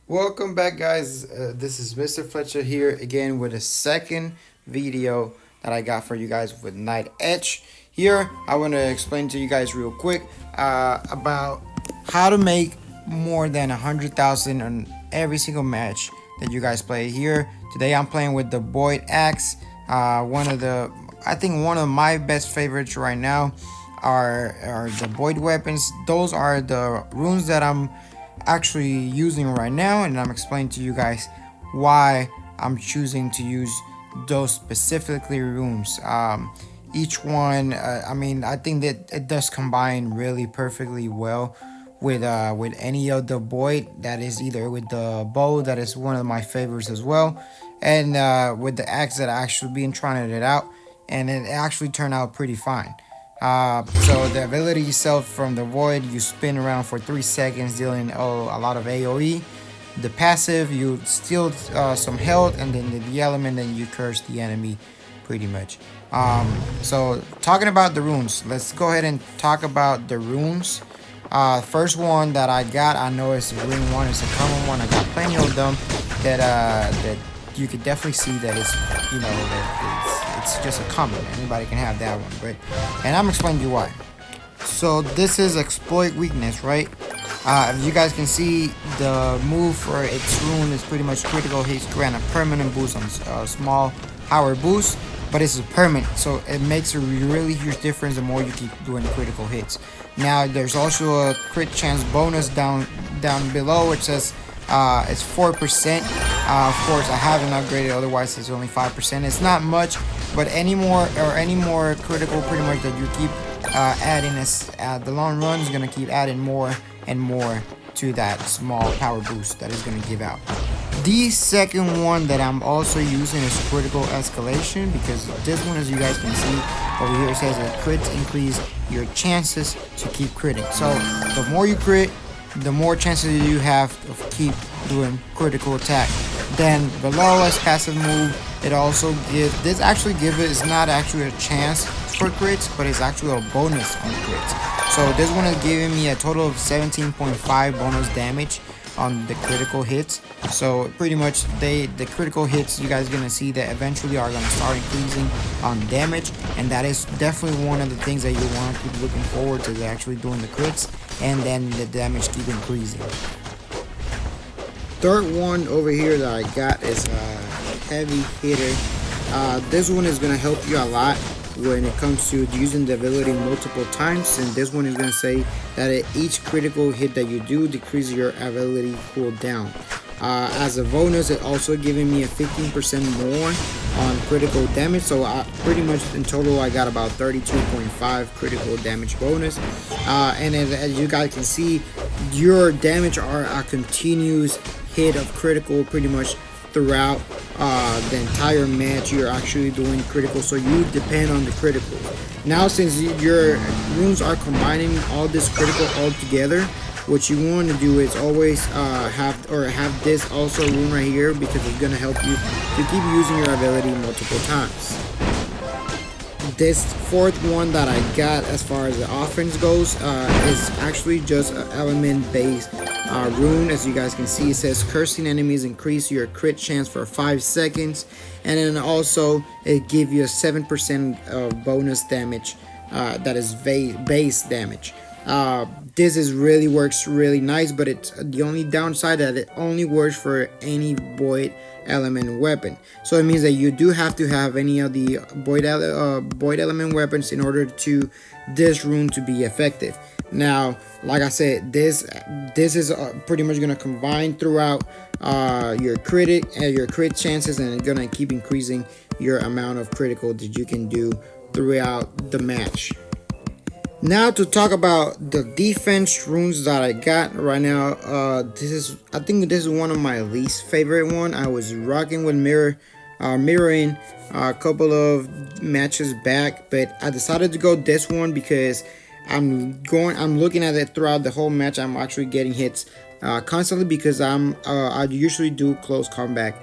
Welcome back, guys. This is MrFlecha here again with a second video that I got for you guys with Night Edge. Here, I want to explain to you guys real quick about how to make more than 100,000 on every single match that you guys play here. Today, I'm playing with the Boyd Axe. I think one of my best favorites right now are the Boyd weapons. Those are the runes that I'm actually using right now, and I'm explaining to you guys why I'm choosing to use those specifically runes. Each one, I think that it does combine really perfectly well with any of the Boyd. That is either with the bow, that is one of my favorites as well, and with the axe that I actually been trying it out, and it actually turned out pretty fine. So the ability itself from the void, you spin around for 3 seconds, dealing a lot of AoE. The passive, you steal some health, and then the element, then you curse the enemy, pretty much. So talking about the runes, let's go ahead and talk about the runes. First one that I got, I know it's a rune one, it's a common one. I got plenty of them that you could definitely see that it's, that it's just a common. Anybody can have that one, and I'm explaining to you why. So this is exploit weakness, right? If you guys can see, the move for its rune is pretty much critical hits grant a permanent boost on small power boost, but it's permanent, so it makes a really huge difference the more you keep doing critical hits. Now there's also a crit chance bonus down below, which says it's 4%. Of course, I haven't upgraded, otherwise it's only 5%. It's not much, but any more critical, pretty much, that you keep adding, as the long run is gonna keep adding more and more to that small power boost that is gonna give out. The second one that I'm also using is critical escalation, because this one, as you guys can see over here, it says that crits increase your chances to keep critting. So the more you crit, the more chances you have of keep doing critical attack. Then below, as passive move, it also gives, this actually give it is not actually a chance for crits, but it's actually a bonus on crits. So this one is giving me a total of 17.5 bonus damage on the critical hits. So pretty much the critical hits, you guys are gonna see that eventually are gonna start increasing on damage, and that is definitely one of the things that you want to keep looking forward to, actually doing the crits, and then the damage keep increasing. Third one over here that I got is a heavy hitter. This one is gonna help you a lot when it comes to using the ability multiple times, and this one is going to say that at each critical hit that you do decreases your ability cooldown. As a bonus, it also giving me a 15% more on critical damage, so pretty much in total I got about 32.5 critical damage bonus. And as you guys can see, your damage are a continuous hit of critical pretty much throughout the entire match. You're actually doing critical, so you depend on the critical. Now, since your runes are combining all this critical all together, what you want to do is always have this also rune right here, because it's going to help you to keep using your ability multiple times. This fourth one that I got, as far as the offense goes, is actually just an element based rune. As you guys can see, it says cursing enemies increase your crit chance for 5 seconds, and then also it gives you a 7% of bonus damage, that is base damage. This is really works really nice, but it's the only downside that it only works for any void element weapon. So it means that you do have to have any of the void element weapons in order to this rune to be effective. Now, like I said, this is pretty much gonna combine throughout your crit chances, and it's gonna keep increasing your amount of critical that you can do throughout the match. Now to talk about the defense runes that I got right now, I think this is one of my least favorite one. I was rocking with mirroring a couple of matches back, but I decided to go this one because I'm looking at it throughout the whole match. I'm actually getting hits constantly, because I usually do close combat,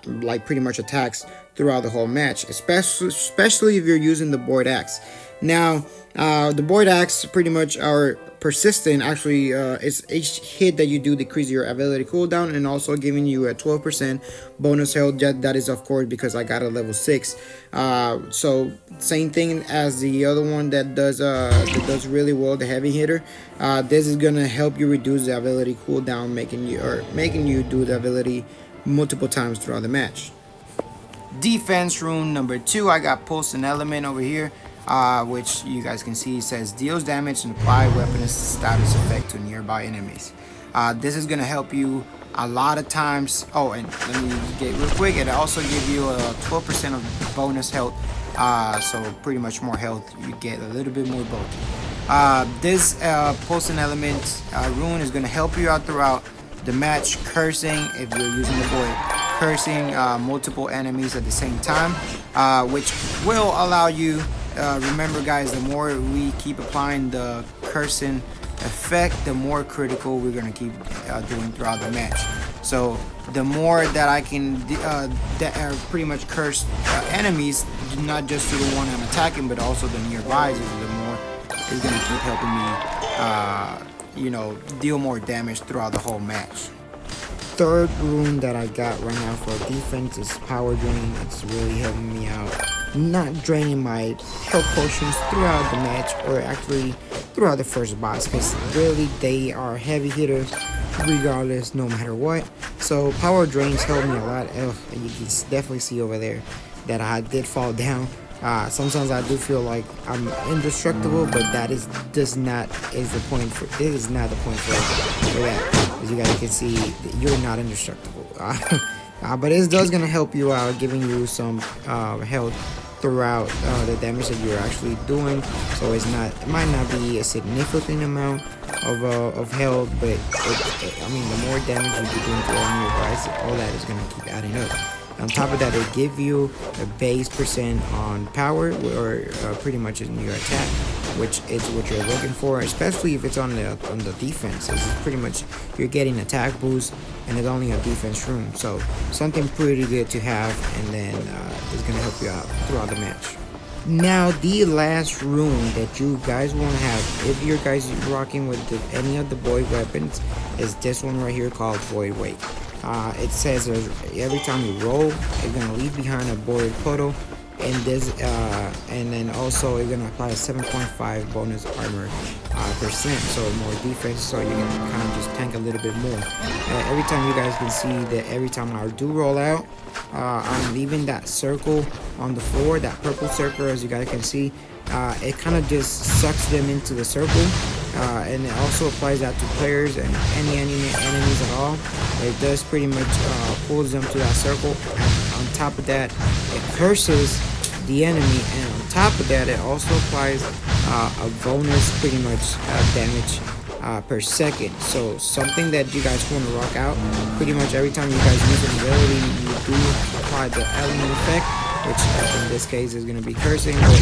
like pretty much attacks throughout the whole match, especially if you're using the Void Axe. Now, the Void Axe pretty much are persistent. Actually, it's each hit that you do decrease your ability cooldown, and also giving you a 12% bonus health. That is of course because I got a level 6. So same thing as the other one that does really well, the heavy hitter. This is gonna help you reduce the ability cooldown, making you do the ability multiple times throughout the match. Defense rune number 2, I got pulse and element over here, which you guys can see says deals damage and apply weapon status effect to nearby enemies. This is gonna help you a lot of times. Oh, and let me get real quick. It also give you a 12% of bonus health. So pretty much more health. You get a little bit more bulky. This pulse and element rune is gonna help you out throughout the match, cursing if you're using the void, cursing multiple enemies at the same time, which will allow you, remember guys, the more we keep applying the cursing effect, the more critical we're going to keep doing throughout the match. So the more that I can pretty much curse enemies, not just to the one I'm attacking but also the nearby, the more it's going to keep helping me deal more damage throughout the whole match. Third rune that I got right now for defense is power drain. It's really helping me out, not draining my health potions throughout the match, or actually throughout the first boss, because really they are heavy hitters regardless, no matter what. So power drains help me a lot. You can definitely see over there that I did fall down. Sometimes I do feel like I'm indestructible, but this is not the point for that. As you guys can see, you're not indestructible. But it does gonna help you out, giving you some health throughout the damage that you're actually doing. So it might not be a significant amount of health, but the more damage you do to all your guys, all that is gonna keep adding up. On top of that, it give you a base percent on power, or pretty much in your attack, which is what you're looking for, especially if it's on the defense. It's pretty much you're getting attack boost, and it's only a defense rune, so something pretty good to have, and then it's gonna help you out throughout the match. Now, the last rune that you guys want to have if you're guys rocking with any of the void weapons is this one right here called Void Wake. It says every time you roll, it's gonna leave behind a void puddle, and then also it's gonna apply a 7.5 bonus armor percent, so more defense, so you can kind of just tank a little bit more. Every time, you guys can see that every time I do roll out, I'm leaving that circle on the floor, that purple circle, as you guys can see. It kind of just sucks them into the circle, and it also applies that to players and any enemies at all. It does pretty much pulls them to that circle, and on top of that, it curses the enemy, and on top of that, it also applies a bonus pretty much damage per second. So something that you guys want to rock out pretty much every time you guys use an ability, you do apply the element effect, which in this case is going to be cursing, but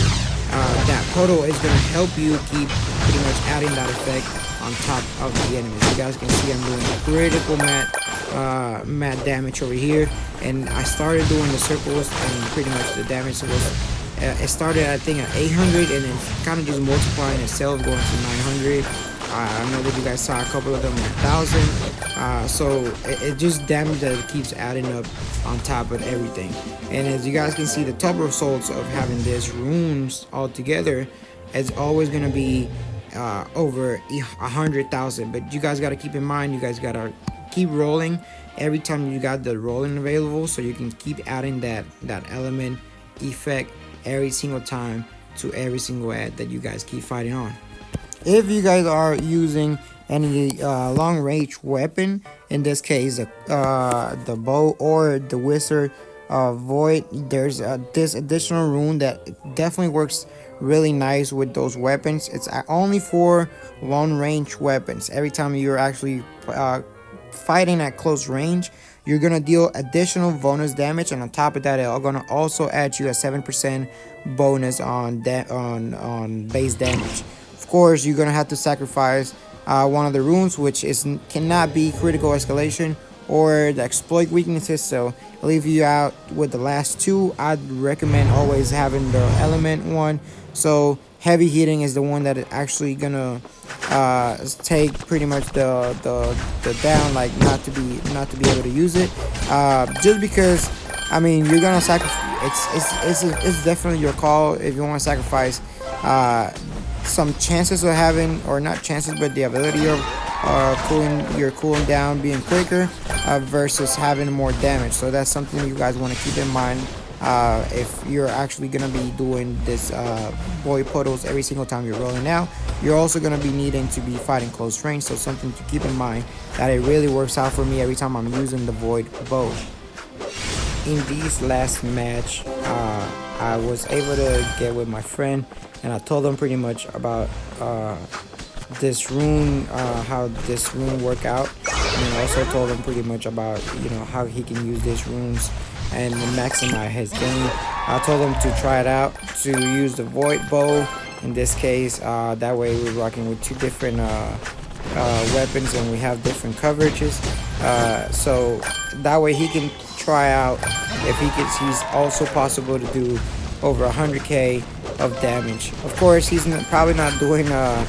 that puddle is going to help you keep pretty much adding that effect on top of the enemies. You guys can see I'm doing critical mat damage over here, and I started doing the circles, and pretty much the damage was it started I think at 800, and then kind of just multiplying itself, going to 900. I know that you guys saw a couple of them at 1,000. So it just damage that it keeps adding up on top of everything. And as you guys can see, the top results of having this runes all together is always going to be over 100,000. But you guys got to keep in mind, you guys got to keep rolling every time you got the rolling available, so you can keep adding that element effect every single time to every single ad that you guys keep fighting on. If you guys are using any long range weapon, in this case the bow or the wizard void, there's this additional rune that definitely works really nice with those weapons. It's only for long range weapons. Every time you're actually fighting at close range, you're gonna deal additional bonus damage, and on top of that, it's gonna also add you a 7% bonus on base damage. Of course, you're gonna have to sacrifice one of the runes, which cannot be critical escalation or the exploit weaknesses. So I'll leave you out with the last two. I'd recommend always having the element one. So heavy hitting is the one that is actually gonna take pretty much the down, like not to be able to use it. Just because I mean you're gonna sacrifice. It's definitely your call if you want to sacrifice some chances of having, or not chances, but the ability of cooling down being quicker versus having more damage. So that's something you guys want to keep in mind if you're actually going to be doing this void puddles every single time you're rolling out. You're also going to be needing to be fighting close range, so something to keep in mind that it really works out for me every time I'm using the void bow. In this last match, I was able to get with my friend, and I told him pretty much about this rune, how this rune work out, and also told him pretty much about how he can use these runes and maximize his game. I told him to try it out, to use the void bow in this case. That way we're rocking with two different weapons, and we have different coverages. So that way he can try out if he's also possible to do over 100k of damage. Of course, he's probably not doing the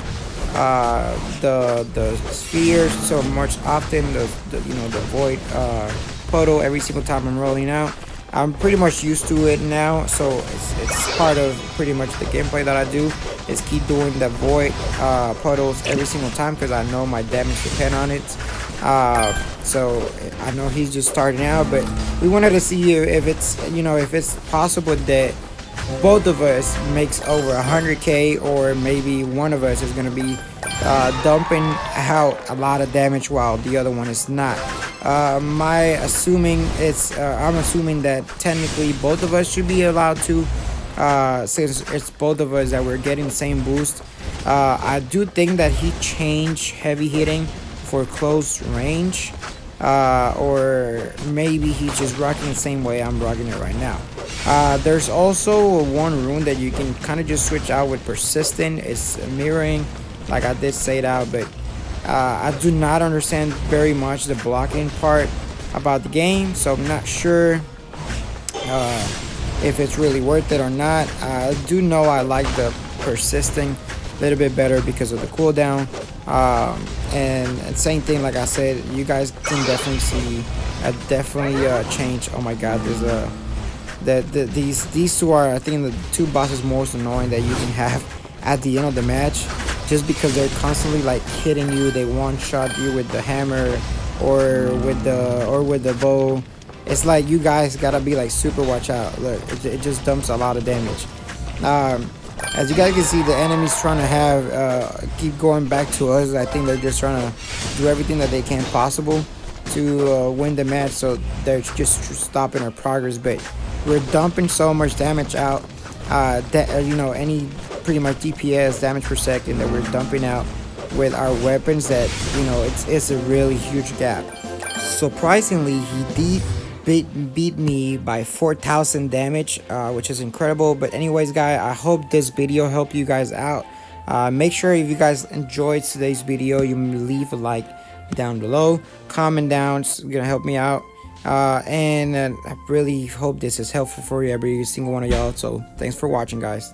spheres so much often, the void puddle every single time I'm rolling out. I'm pretty much used to it now, so it's part of pretty much the gameplay that I do, is keep doing the void puddles every single time, because I know my damage depend on it. So I know he's just starting out, but we wanted to see if it's possible that both of us makes over 100k, or maybe one of us is going to be dumping out a lot of damage while the other one is not. I'm assuming that technically both of us should be allowed to, since it's both of us that we're getting the same boost. I do think that he changed heavy hitting for close range, or maybe he's just rocking the same way I'm rocking it right now. There's also one rune that you can kind of just switch out with persistent. It's mirroring, like I did say that, but I do not understand very much the blocking part about the game, so I'm not sure if it's really worth it or not. I do know I like the persisting a little bit better because of the cooldown. And same thing, like I said, you guys can definitely see a change. Oh my god, there's these two are, I think, the two bosses most annoying that you can have at the end of the match, just because they're constantly like hitting you. They one shot you with the hammer or with the bow. It's like you guys gotta be like super watch out. Look, it just dumps a lot of damage. As you guys can see, the enemies trying to have keep going back to us. I think they're just trying to do everything that they can possible to win the match, so they're just stopping our progress. But we're dumping so much damage out, that any pretty much DPS, damage per second, that we're dumping out with our weapons, that it's a really huge gap. Surprisingly, he beat me by 4,000 damage, which is incredible. But anyways, guys, I hope this video helped you guys out. Make sure if you guys enjoyed today's video, you leave a like down below, comment down. It's gonna help me out, and I really hope this is helpful for every single one of y'all. So thanks for watching, guys.